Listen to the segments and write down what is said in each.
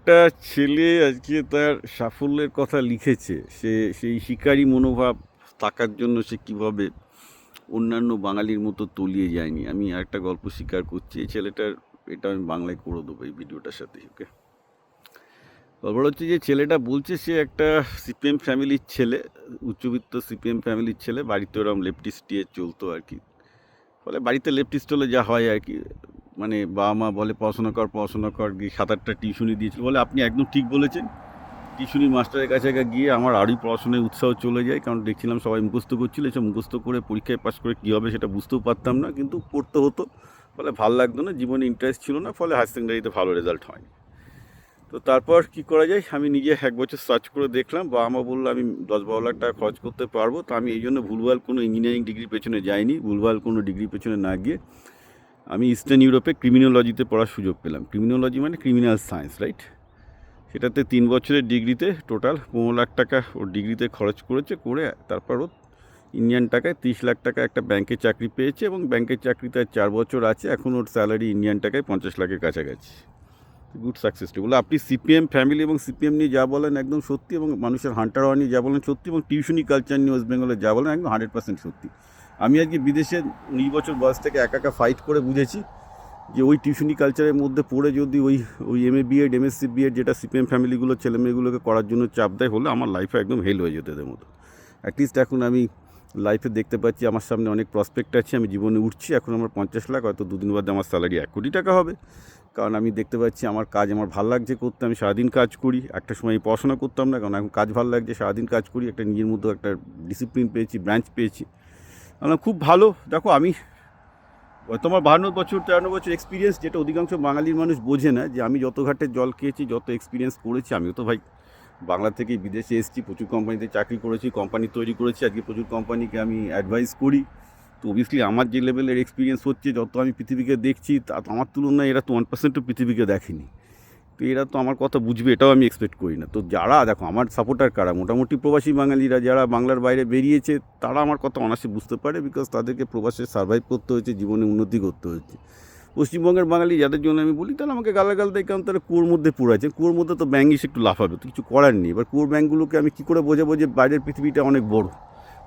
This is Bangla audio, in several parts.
একটা ছেলে আজকে তার সাফল্যের কথা লিখেছে। সেই শিকারী মনোভাব থাকার জন্য সে কিভাবে অন্যান্য বাঙালির মতো তলিয়ে যায়নি। আমি একটা গল্প স্বীকার করছি, এই ছেলেটার এটা আমি বাংলায় করে দেবো এই ভিডিওটার সাথে। ওকে, গল্পটা হচ্ছে যে ছেলেটা বলছে সে একটা সিপিএম ফ্যামিলির ছেলে, উচ্চবিত্ত সিপিএম ফ্যামিলির ছেলে। বাড়িতে ওরম লেফটিস্ট দিয়ে চলতো আর কি। ফলে বাড়িতে লেফটিস্ট হলে যা হয় আর কি, মানে বাবা মা বলে পড়াশোনা কর গিয়ে 7-8টা টিউশনি দিয়েছিল। বলে আপনি একদম ঠিক বলেছেন। টিউশনি মাস্টারের কাছে গিয়ে আমার আরই পড়াশোনায় উৎসাহ চলে যায়, কারণ দেখছিলাম সবাই মুখস্থ করছিল। এসব মুখস্থ করে পরীক্ষায় পাস করে কী হবে সেটা বুঝতেও পারতাম না, কিন্তু পড়তে হতো। ফলে ভালো লাগতো না, জীবনে ইন্টারেস্ট ছিল না, ফলে হায়ার সেকেন্ডারিতে ভালো রেজাল্ট হয়নি। তো তারপর কি করা যায়, আমি নিজে 1 বছর সার্চ করে দেখলাম। বাবা মা বললো আমি 10-12 লাখ টাকা খরচ করতে পারবো। তো আমি এই জন্য ভুলভাল কোনো ইঞ্জিনিয়ারিং ডিগ্রির পেছনে যাইনি। ভুলভাল কোনো ডিগ্রির পেছনে না গিয়ে আমি ইস্টার্ন ইউরোপে ক্রিমিনোলজিতে পড়ার সুযোগ পেলাম। ক্রিমিনোলজি মানে ক্রিমিনাল সায়েন্স, রাইট? সেটাতে 3 বছরের ডিগ্রিতে টোটাল 15 লাখ টাকা ওর ডিগ্রিতে খরচ করেছে। করে তারপর ও ইন্ডিয়ান টাকায় 30 লাখ টাকা একটা ব্যাংকে চাকরি পেয়েছে, এবং ব্যাংকের চাকরিতে 4 বছর আছে। এখন ওর স্যালারি ইন্ডিয়ান টাকায় 50 লাখের কাছাকাছি। Good success story. বলে আপনি সিপিএম ফ্যামিলি এবং সিপিএম নিয়ে যা বলেন একদম সত্যি, এবং মানুষের হান্টার হওয়া নিয়ে যা বলেন সত্যি, এবং টিউশনি কালচার নিয়ে ওয়েস্ট বেঙ্গলে যা বলেন একদম 100% সত্যি। আমি আজকে বিদেশে 19 বছর বয়স থেকে একা ফাইট করে বুঝেছি যে ওই টিউশনি কালচারের মধ্যে পড়ে যদি ওই এমএ বিএড এমএসসি বিএড যেটা সিপিএম ফ্যামিলিগুলো ছেলেমেয়েগুলোকে করার জন্য চাপ দেয়, হলে আমার লাইফে একদম হেল হয়ে যেত এদের মতো। অ্যাটলিস্ট এখন আমি লাইফে দেখতে পাচ্ছি আমার সামনে অনেক প্রসপেক্ট আছে, আমি জীবনে উঠছি। এখন আমার 50 লাখ, হয়তো 2 দিন বাদে আমার স্যালারি 1 কোটি টাকা হবে। কারণ আমি দেখতে পাচ্ছি আমার কাজ আমার ভালো লাগছে করতে, আমি সারাদিন কাজ করি। একটা সময় পড়াশোনা করতাম না, কারণ এখন কাজ ভালো লাগছে, সারাদিন কাজ করি। একটা নিজের মধ্যে একটা ডিসিপ্লিন পেয়েছি, ব্রাঞ্চ পেয়েছি। আমার খুব ভালো। দেখো, আমি তোমার 52 বছর 53 বছর এক্সপিরিয়েন্স, যেটা অধিকাংশ বাঙালির মানুষ বোঝে না, যে আমি যত ঘাটে জল খেয়েছি, যত এক্সপিরিয়েন্স করেছি। আমিও তো ভাই বাংলা থেকেই বিদেশে এসেছি, প্রচুর কোম্পানিতে চাকরি করেছি, কোম্পানি তৈরি করেছি, আজকে প্রচুর কোম্পানিকে আমি অ্যাডভাইস করি। তো অবভিয়াসলি আমার যে লেভেলের এক্সপিরিয়েন্স হচ্ছে, যত আমি পৃথিবীকে দেখছি, তা আমার তুলনায় এরা তো 1%ও পৃথিবীকে দেখেনি। তো এরা তো আমার কথা বুঝবে এটাও আমি এক্সপেক্ট করি না। তো যারা দেখো আমার সাপোর্টার কারা, মোটামুটি প্রবাসী বাঙালিরা যারা বাংলার বাইরে বেরিয়েছে, তারা আমার কথা অনায়াসে বুঝতে পারে, বিকজ তাদেরকে প্রবাসে সার্ভাইভ করতে হয়েছে, জীবনে উন্নতি করতে হয়েছে। পশ্চিমবঙ্গের বাঙালি যাদের জন্য আমি বলি, তাহলে আমাকে গালাগাল দেয়, কারণ তারা কুয়োর মধ্যে পড়ে আছে। কুয়োর মধ্যে তো ব্যাঙ এসে একটু লাফাবে, তো কিছু করার নেই। এবার কুয়োর ব্যাঙগুলোকে আমি কী করে বোঝাবো যে বাইরের পৃথিবীটা অনেক বড়?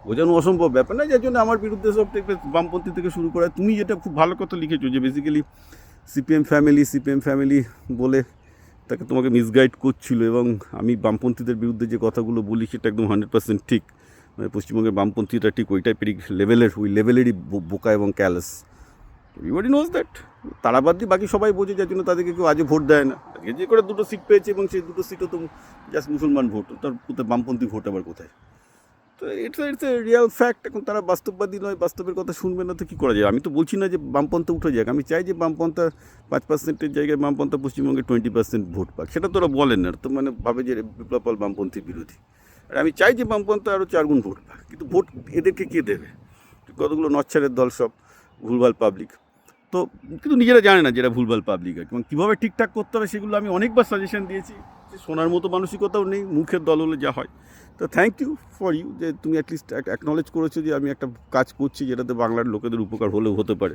বোঝানো অসম্ভব ব্যাপার না। যার জন্য আমার বিরুদ্ধে সব থেকে বামপন্থী থেকে শুরু করে। তুমি যেটা খুব ভালো কথা লিখেছো, যে বেসিক্যালি সিপিএম ফ্যামিলি বলে তাকে তোমাকে মিসগাইড করছিল, এবং আমি বামপন্থীদের বিরুদ্ধে যে কথাগুলো বলি সেটা একদম 100% ঠিক। মানে পশ্চিমবঙ্গের বামপন্থীরা ঠিক ওই টাইপেরই লেভেলের, ওই লেভেলেরই বোকা এবং ক্যালেস। Everybody knows that. তারা বাদ দিয়ে বাকি সবাই বোঝে, যার জন্য তাদেরকে কেউ আজও ভোট দেয় না। আজকে যে করে 2টো সিট পেয়েছে, এবং সেই 2টো সিটও তো জাস্ট মুসলমান ভোট, তার কোথায় বামপন্থী ভোট আবার কোথায়? তো ইটস এ রিয়াল ফ্যাক্ট। এখন তারা বাস্তববাদী নয়, বাস্তবের কথা শুনবে না, তো কী করা যায়? আমি তো বলছি না যে বামপন্থা উঠে যাক, আমি চাই যে বামপন্থা 5%-এর জায়গায় বামপন্থা পশ্চিমবঙ্গে 20% ভোট পাক। সেটা তো ওরা বলেন না, তো মানে ভাবে যে বিপ্লব পাল বামপন্থী বিরোধী। আর আমি চাই যে বামপন্থা আরও 4 গুণ ভোট পাক, কিন্তু ভোট এদেরকে কে দেবে? কতগুলো নচ্ছারের দল, সব ভুলভাল পাবলিক। তো কিন্তু নিজেরা জানে না যেটা ভুলভাল পাবলিক আর কি। এবং কীভাবে ঠিকঠাক করতে হবে সেগুলো আমি অনেকবার সাজেশন দিয়েছি, যে শোনার মতো মানসিকতাও নেই, মুখের দল হলে যা হয়। তো থ্যাংক ইউ ফর ইউ, যে তুমি অ্যাটলিস্ট অ্যাকনলেজ করেছো যে আমি একটা কাজ করছি যেটাতে বাংলার লোকেদের উপকার হলেও হতে পারে।